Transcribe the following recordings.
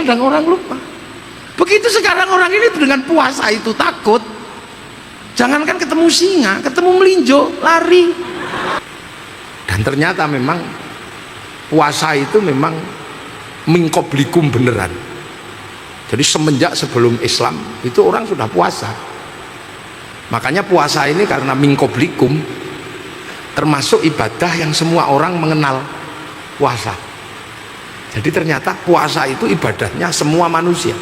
kadang orang lupa. Begitu sekarang orang ini dengan puasa itu takut. Jangankan ketemu singa, ketemu melinjo lari. Dan ternyata memang puasa itu memang mingkoblikum beneran. Jadi semenjak sebelum Islam itu orang sudah puasa. Makanya puasa ini karena mingkoblikum termasuk ibadah yang semua orang mengenal puasa. Jadi ternyata puasa itu ibadahnya semua manusia.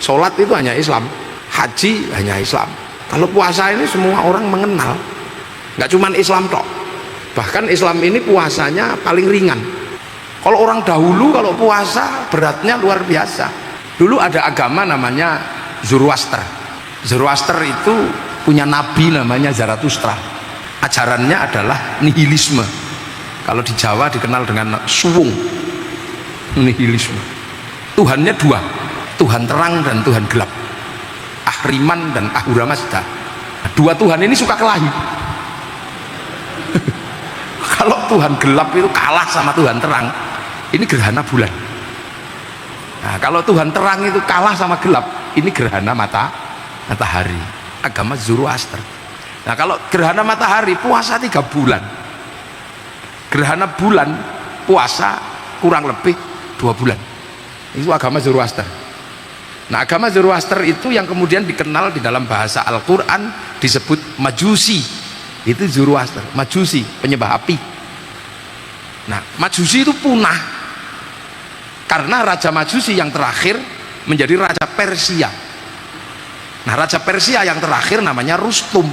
Sholat itu hanya Islam, haji hanya Islam. Kalau puasa ini semua orang mengenal, nggak cuma Islam tok. Bahkan Islam ini puasanya paling ringan. Kalau orang dahulu kalau puasa beratnya luar biasa. Dulu ada agama namanya Zoroaster. Zoroaster itu punya nabi namanya Zarathustra. Ajarannya adalah nihilisme. Kalau di Jawa dikenal dengan suwung, nihilisme. Tuhannya dua, Tuhan terang dan Tuhan gelap, Ahriman dan Ahura Mazda. Dua Tuhan ini suka kelahi. Kalau Tuhan gelap itu kalah sama Tuhan terang, ini gerhana bulan. Nah, kalau Tuhan terang itu kalah sama gelap, ini gerhana matahari. Agama Zoroaster. Nah, kalau gerhana matahari puasa 3 bulan, gerhana bulan puasa kurang lebih 2 bulan. Itu agama Zoroaster. Nah, agama Zoroaster itu yang kemudian dikenal di dalam bahasa Al-Quran disebut Majusi. Itu Zoroaster, Majusi, penyembah api. Nah, Majusi itu punah karena Raja Majusi yang terakhir menjadi Raja Persia. Nah, Raja Persia yang terakhir namanya Rustum.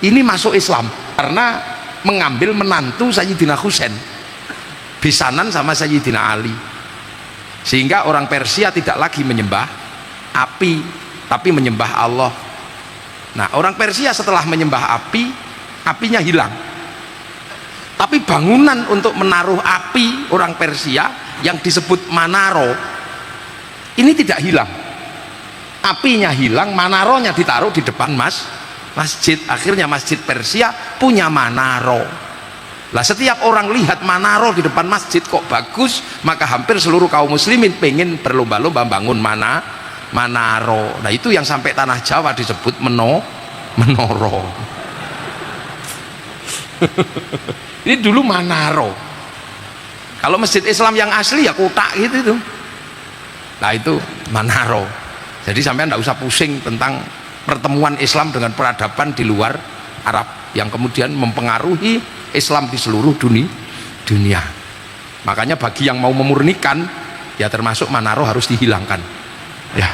Ini masuk Islam karena mengambil menantu Sayyidina Husain, besanan sama Sayyidina Ali. Sehingga orang Persia tidak lagi menyembah api, tapi menyembah Allah. Nah, orang Persia setelah menyembah api, apinya hilang. Tapi bangunan untuk menaruh api orang Persia yang disebut Manaro ini tidak hilang. Apinya hilang, Manaronya ditaruh di depan masjid. Akhirnya masjid Persia punya Manaro. Lah setiap orang lihat Manaro di depan masjid kok bagus, maka hampir seluruh kaum muslimin pengen berlomba-lomba bangun Manaro. Nah, itu yang sampai tanah Jawa disebut menoro. Ini dulu Manaro. Kalau masjid Islam yang asli ya kotak gitu itu. Nah, itu Manaro. Jadi sampai tidak usah pusing tentang pertemuan Islam dengan peradaban di luar Arab yang kemudian mempengaruhi Islam di seluruh dunia. Makanya bagi yang mau memurnikan ya termasuk Manaro harus dihilangkan ya.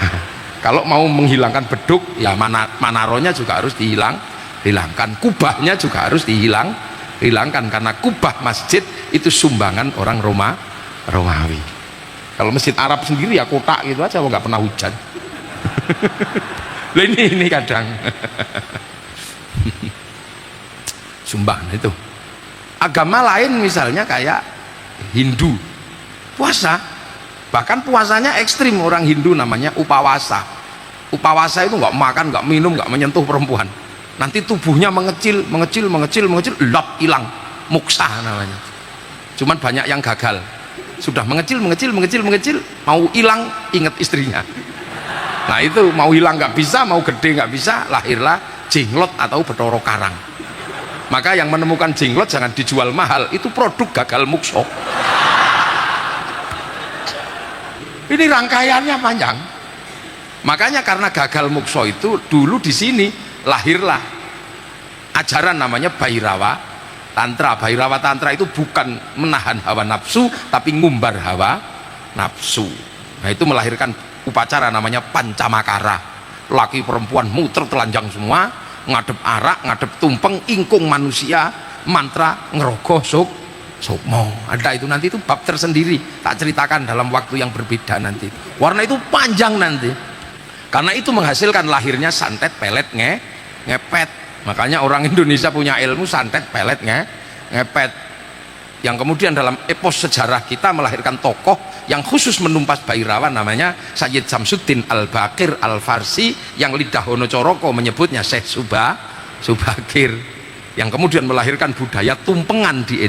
Kalau mau menghilangkan beduk ya Manaronya juga harus dihilangkan, kubahnya juga harus dihilangkan karena kubah masjid itu sumbangan orang Romawi. Kalau masjid Arab sendiri ya kotak gitu aja, nggak pernah hujan. ini kadang sumbang itu. Agama lain misalnya kayak Hindu puasa, bahkan puasanya ekstrim. Orang Hindu namanya upawasa. Upawasa itu nggak makan, nggak minum, nggak menyentuh perempuan. Nanti tubuhnya mengecil, lap hilang, muksa namanya. Cuman banyak yang gagal. Sudah mengecil, mau hilang ingat istrinya. Nah, itu mau hilang nggak bisa, mau gede nggak bisa, lahirlah jenglot atau Bathara Karang. Maka yang menemukan jenglot jangan dijual mahal, itu produk gagal mukso. Ini rangkaiannya panjang. Makanya karena gagal mukso itu dulu di sini lahirlah ajaran namanya Bhairawa Tantra. Bhairawa Tantra itu bukan menahan hawa nafsu tapi ngumbar hawa nafsu. Nah, itu melahirkan upacara namanya Pancamakara. Laki perempuan muter telanjang semua, ngadep arak, ngadep tumpeng, ingkung manusia, mantra ngerogoh sukmo. Ada itu, nanti itu bab tersendiri, tak ceritakan dalam waktu yang berbeda nanti. Warna itu panjang nanti. Karena itu menghasilkan lahirnya santet, pelet, ngepet. Makanya orang Indonesia punya ilmu santet, pelet, ngepet. Yang kemudian dalam epos sejarah kita melahirkan tokoh yang khusus menumpas Bhairawa namanya Sayyid Samsuddin Al-Baqir Al-Farsi, yang lidah Wonocoroko menyebutnya Syekh Subakir, yang kemudian melahirkan budaya tumpengan di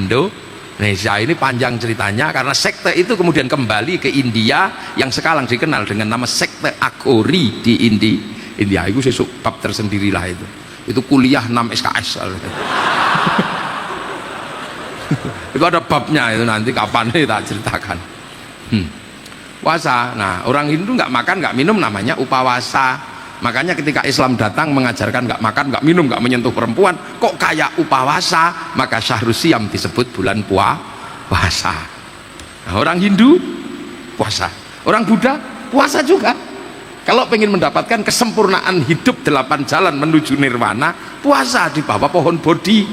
Indonesia ini panjang ceritanya karena sekte itu kemudian kembali ke India yang sekarang dikenal dengan nama sekte Aghori di India. Itu sesuk bab tersendiri lah itu kuliah 6 SKS itu ada babnya itu, nanti kapan tak ceritakan. Puasa, nah orang Hindu nggak makan nggak minum namanya upawasa. Makanya ketika Islam datang mengajarkan nggak makan nggak minum nggak menyentuh perempuan, kok kayak upawasa, maka Syahrul Siyam disebut bulan puasa. Nah, orang Hindu puasa, orang Buddha puasa juga. Kalau pengen mendapatkan kesempurnaan hidup 8 jalan menuju nirwana, puasa di bawah pohon bodhi,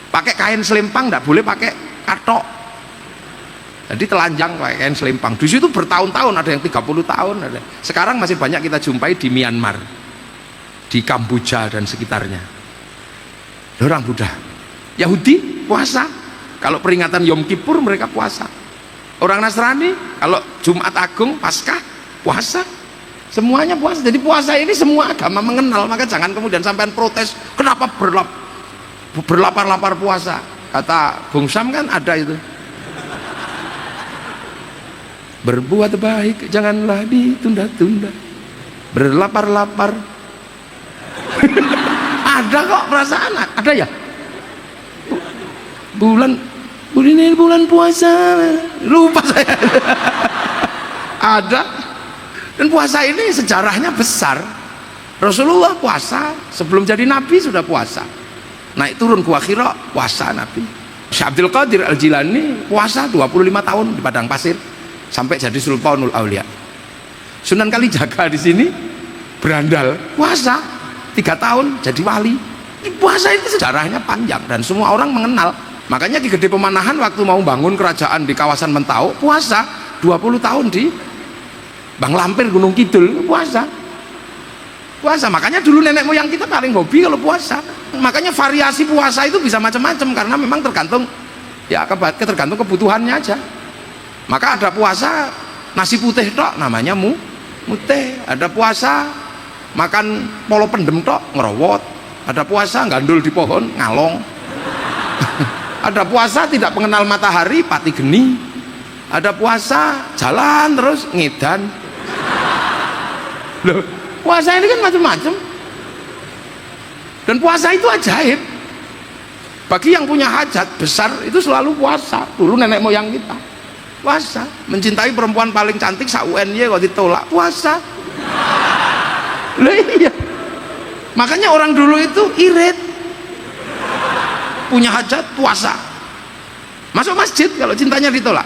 pakai kain selempang, nggak boleh pakai katok, jadi telanjang pakai kain selempang. Di situ bertahun-tahun, ada yang 30 tahun ada. Sekarang masih banyak kita jumpai di Myanmar, di Kamboja dan sekitarnya. Orang Buddha. Yahudi puasa, kalau peringatan Yom Kippur mereka puasa. Orang Nasrani kalau Jumat Agung Paskah puasa, semuanya puasa. Jadi puasa ini semua agama mengenal. Maka jangan kemudian sampean protes, kenapa berlapar-lapar puasa. Kata Bung Sam kan ada itu, berbuat baik janganlah ditunda-tunda, berlapar-lapar. Ada kok perasaan, ada ya. Ini bulan puasa, lupa saya. Ada. Dan puasa ini sejarahnya besar. Rasulullah puasa sebelum jadi nabi sudah puasa. Naik turun Gua Hira puasa Nabi. Syekh Abdul Qadir Al-Jilani puasa 25 tahun di padang pasir sampai jadi Sultanul Aulia. Sunan Kalijaga di sini berandal puasa 3 tahun jadi wali. Puasa itu sejarahnya panjang dan semua orang mengenal. Makanya Ki Gede Pemanahan waktu mau bangun kerajaan di kawasan Mentau puasa 20 tahun di Bang Lampir Gunung Kidul puasa. Makanya dulu nenek moyang kita paling hobi kalau puasa. Makanya variasi puasa itu bisa macam-macam karena memang tergantung ya tergantung kebutuhannya aja. Maka ada puasa nasi putih tok namanya muteh, ada puasa makan polo pendem tok ngerowot, ada puasa gandul di pohon ngalong. Ada puasa tidak mengenal matahari pati geni, ada puasa jalan terus ngedan. Loh, puasa ini kan macam-macam. Dan puasa itu ajaib. Bagi yang punya hajat besar itu selalu puasa. Dulu nenek moyang kita puasa. Mencintai perempuan paling cantik sa-UNY kok ditolak puasa. Loh iya. Makanya orang dulu itu irit. Punya hajat puasa. Masuk masjid kalau cintanya ditolak.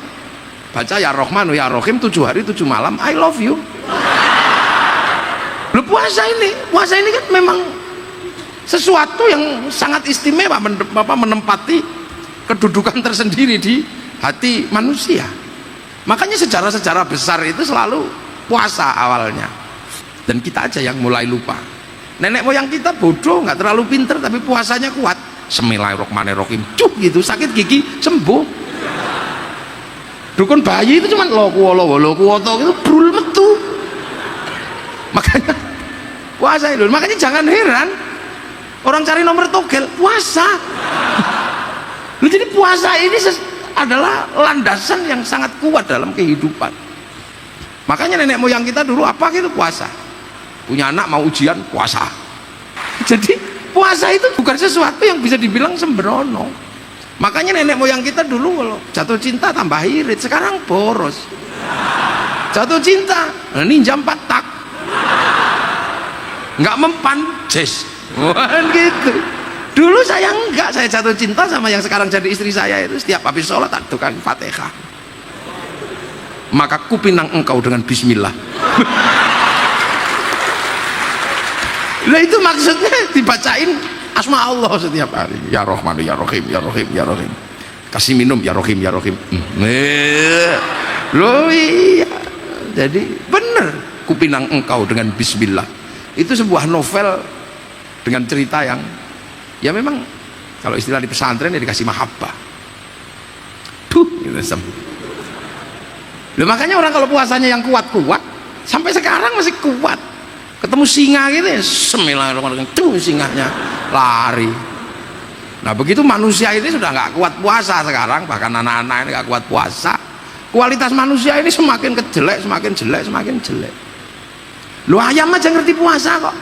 Baca ya Rahman ya Rahim 7 hari 7 malam I love you. Loh, puasa ini kan memang sesuatu yang sangat istimewa, menempati kedudukan tersendiri di hati manusia. Makanya sejarah-sejarah besar itu selalu puasa awalnya, dan kita aja yang mulai lupa. Nenek moyang kita bodoh, nggak terlalu pinter, tapi puasanya kuat. Bismillahirrahmanirrahim, gitu, sakit gigi sembuh. Dukun bayi itu cuman lokuwo itu brul metu. Makanya puasa itu, makanya jangan heran orang cari nomor togel puasa. Jadi puasa ini adalah landasan yang sangat kuat dalam kehidupan. Makanya nenek moyang kita dulu apa gitu puasa. Punya anak mau ujian puasa. Jadi puasa itu bukan sesuatu yang bisa dibilang sembrono. Makanya nenek moyang kita dulu kalau jatuh cinta tambah irit, sekarang boros. Jatuh cinta ninja 4 tak, nggak mempan jes. Wah gitu. Dulu saya enggak, saya jatuh cinta sama yang sekarang jadi istri saya itu setiap habis sholat tak tukang Fatihah. Maka kupinang engkau dengan bismillah. Nah itu maksudnya dibacain asma Allah setiap hari. Ya Rahman ya Rahim ya Rahim ya Rahim. Kasih minum ya Rahim ya Rahim. Loh iya. Jadi bener kupinang engkau dengan bismillah. Itu sebuah novel dengan cerita yang ya memang kalau istilah di pesantren ya dikasih mahabbah. Gitu. Loh, makanya orang kalau puasanya yang kuat-kuat sampai sekarang masih kuat. Ketemu singa gitu ya, Bismillahirrahmanirrahim, tuh singanya lari. Nah begitu manusia ini sudah nggak kuat puasa sekarang, bahkan anak-anak ini nggak kuat puasa, kualitas manusia ini semakin kejelek, semakin jelek, semakin jelek. Lu ayam aja ngerti puasa kok.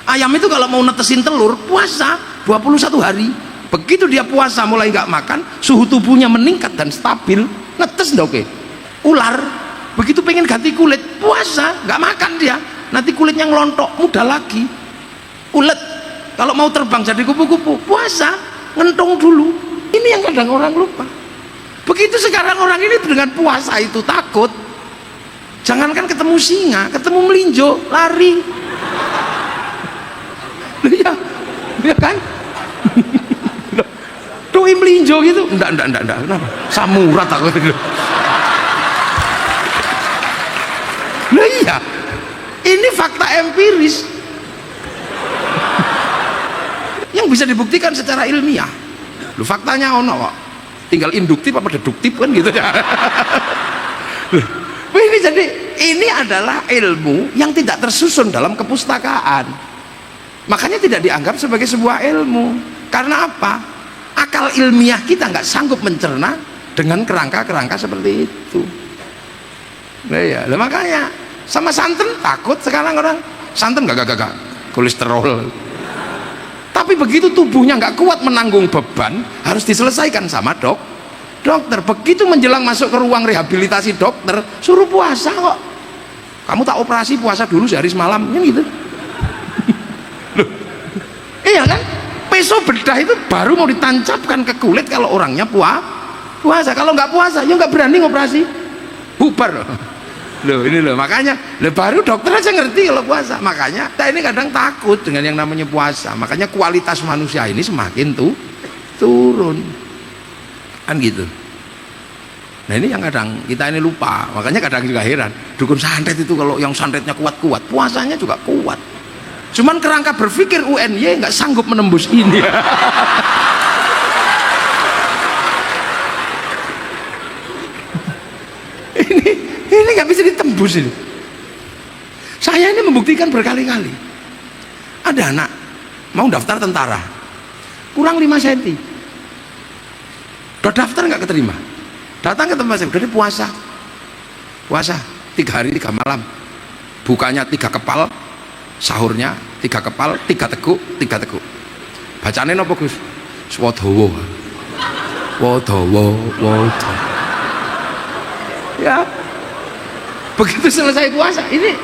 Ayam itu kalau mau netesin telur puasa 21 hari. Begitu dia puasa mulai nggak makan, suhu tubuhnya meningkat dan stabil, netes dong. Oke. Ular begitu pengen ganti kulit puasa nggak makan dia, nanti kulitnya ngelontok muda lagi. Ulet kalau mau terbang jadi kupu-kupu puasa ngentung dulu. Ini yang kadang orang lupa. Begitu sekarang orang ini dengan puasa itu takut, jangankan ketemu singa, ketemu melinjo lari. Ya, ya kan? Doi melinjo gitu, enggak, kenapa? Samurat aku gitu. Nah iya, ini fakta empiris yang bisa dibuktikan secara ilmiah. Lu faktanya ono kok, tinggal induktif apa deduktif kan gitu ya. Ini jadi ini adalah ilmu yang tidak tersusun dalam kepustakaan, makanya tidak dianggap sebagai sebuah ilmu. Karena apa? Akal ilmiah kita nggak sanggup mencerna dengan kerangka-kerangka seperti itu. Nah ya, makanya sama santan takut sekarang orang. Santan gak kolesterol. Tapi begitu tubuhnya nggak kuat menanggung beban, harus diselesaikan sama dokter. Begitu menjelang masuk ke ruang rehabilitasi dokter, suruh puasa kok. Kamu tak operasi puasa dulu sehari semalam, kan gitu. Loh, iya kan? Peso bedah itu baru mau ditancapkan ke kulit kalau orangnya puasa. Kalau nggak puasa, ya nggak berani ngoperasi, bubar loh. Loh ini loh, makanya baru dokter aja ngerti kalau puasa. Makanya kita ini kadang takut dengan yang namanya puasa. Makanya kualitas manusia ini semakin turun, kan gitu. Nah ini yang kadang kita ini lupa. Makanya kadang juga heran, dukun santet itu kalau yang santetnya kuat-kuat, puasanya juga kuat. Cuman kerangka berpikir UNY nggak sanggup menembus ini. Ini nggak bisa ditembus ini. Saya ini membuktikan berkali-kali. Ada anak mau daftar tentara, kurang 5 cm. Udah daftar nggak keterima. Datang ke tempat saya, udah puasa 3 hari 3 malam, bukanya 3 kepal, sahurnya 3 kepal, 3 teguk. Bacane napa Gus? Swadhawa. Ya. Begitu selesai puasa, ini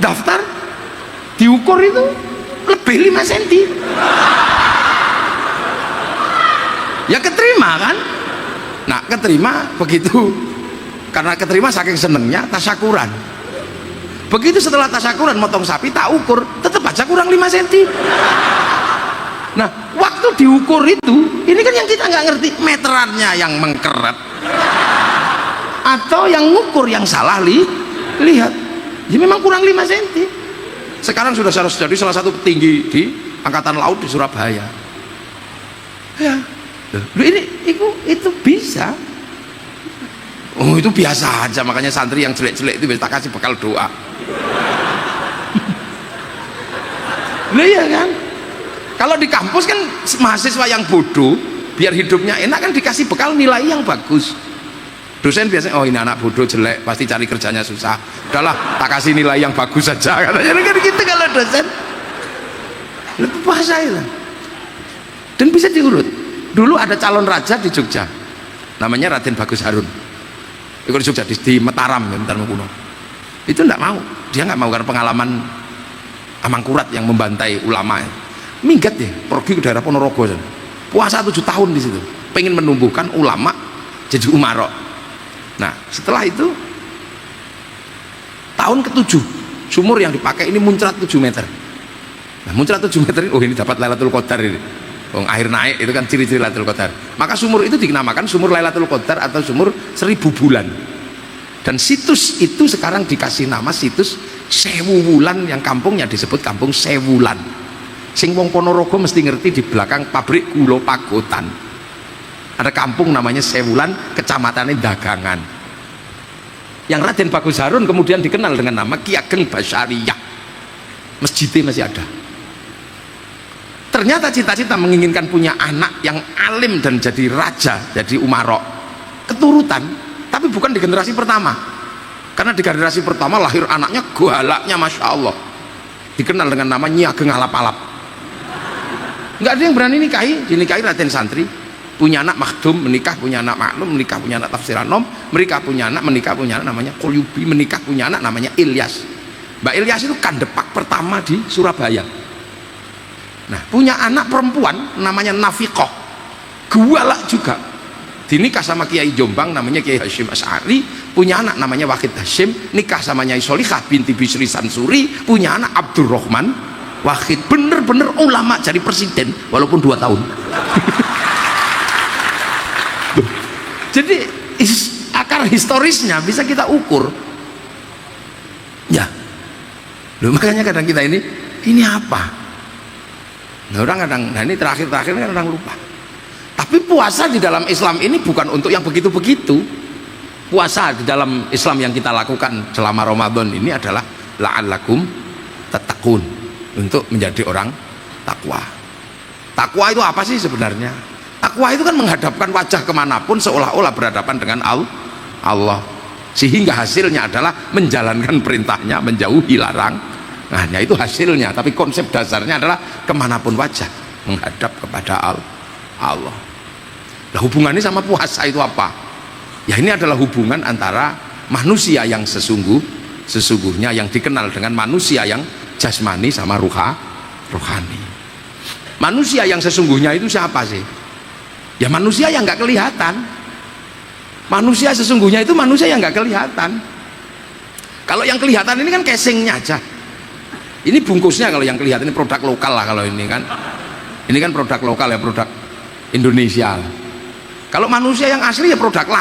daftar diukur itu lebih 5 cm. Ya keterima kan? Nah keterima begitu, karena keterima saking senengnya tasyakuran. Begitu setelah tasyakuran motong sapi tak ukur, tetap aja kurang 5 cm. Nah waktu diukur itu, ini kan yang kita nggak ngerti, meterannya yang mengkeret atau yang ngukur yang salah lihat. Ya memang kurang 5 cm. Sekarang sudah jadi salah satu petinggi di Angkatan Laut di Surabaya. Ya, ini itu bisa. Oh itu biasa aja, makanya santri yang jelek-jelek itu tak kasih bekal doa. Nah iya kan, kalau di kampus kan mahasiswa yang bodoh biar hidupnya enak kan dikasih bekal nilai yang bagus. Dosen biasanya, oh ini anak bodoh jelek pasti cari kerjanya susah, udahlah tak kasih nilai yang bagus saja katanya kan gitu kalau dosen. Lebih puasa itu dan bisa diurut. Dulu ada calon raja di Jogja namanya Raden Bagus Harun, itu di Jogja, di Mataram kuno. Itu enggak mau, dia nggak mau karena pengalaman Amangkurat yang membantai ulama. Minggat ya, pergi ke daerah Ponorogo, puasa 7 tahun di situ, pengen menumbuhkan ulama jadi umarok. Nah setelah itu tahun ke-7 sumur yang dipakai ini muncrat 7 meter. Nah muncrat 7 meter ini, oh ini dapat Lailatul Qadar ini. Oh, air naik itu kan ciri-ciri Lailatul Qadar. Maka sumur itu dinamakan sumur Lailatul Qadar atau sumur 1000 bulan. Dan situs itu sekarang dikasih nama situs Sewulan, yang kampungnya disebut kampung Sewulan. Sing wong Ponorogo mesti ngerti, di belakang pabrik gula Pagotan ada kampung namanya Sewulan, kecamatannya Dagangan, yang Raden Bagus Harun kemudian dikenal dengan nama Ki Ageng Basyariyah. Masjidnya masih ada. ternyata cita-cita menginginkan punya anak yang alim dan jadi raja, jadi umarok, keturutan, tapi bukan di generasi pertama. Karena di generasi pertama lahir anaknya galaknya masya Allah, dikenal dengan nama Nyi Ageng Alap-alap. Nggak ada yang berani nikahi, dinikahi Raden Santri, punya anak Makdum, menikah punya anak Maklum, menikah punya anak Tafsir Anom, menikah punya anak namanya Qulyubi, menikah punya anak namanya Ilyas. Mbak Ilyas itu kandepak pertama di Surabaya. Nah, punya anak perempuan namanya Nafiqah, galak juga, dinikah sama Kiai Jombang namanya Kiai Hashim Asy'ari, punya anak namanya Wahid Hashim, nikah sama Nyai Solikah binti Bisri Sansuri, punya anak Abdurrahman Wahid, bener-bener ulama jadi presiden walaupun 2 tahun. Jadi akar historisnya bisa kita ukur ya. Loh, makanya kadang kita ini apa, nah orang kadang, nah ini terakhir-terakhir kan orang lupa. Tapi puasa di dalam Islam ini bukan untuk yang begitu-begitu. Puasa di dalam Islam yang kita lakukan selama Ramadan ini adalah la'allakum tattaqun, untuk menjadi orang takwa. Takwa itu apa sih sebenarnya? Takwa itu kan menghadapkan wajah kemanapun seolah-olah berhadapan dengan Allah, sehingga hasilnya adalah menjalankan perintahnya, menjauhi larang. Nah, itu hasilnya, tapi konsep dasarnya adalah kemanapun wajah menghadap kepada Allah. Nah, hubungannya sama puasa itu apa? Ya, ini adalah hubungan antara manusia yang sesungguhnya yang dikenal dengan manusia yang jasmani sama rohani. Manusia yang sesungguhnya itu siapa sih? Ya manusia yang nggak kelihatan. Manusia sesungguhnya itu manusia yang nggak kelihatan. Kalau yang kelihatan ini kan casingnya aja. Ini bungkusnya kalau yang kelihatan, ini produk lokal lah kalau ini kan. Ini kan produk lokal ya, produk Indonesia. Kalau manusia yang asli ya produk langka.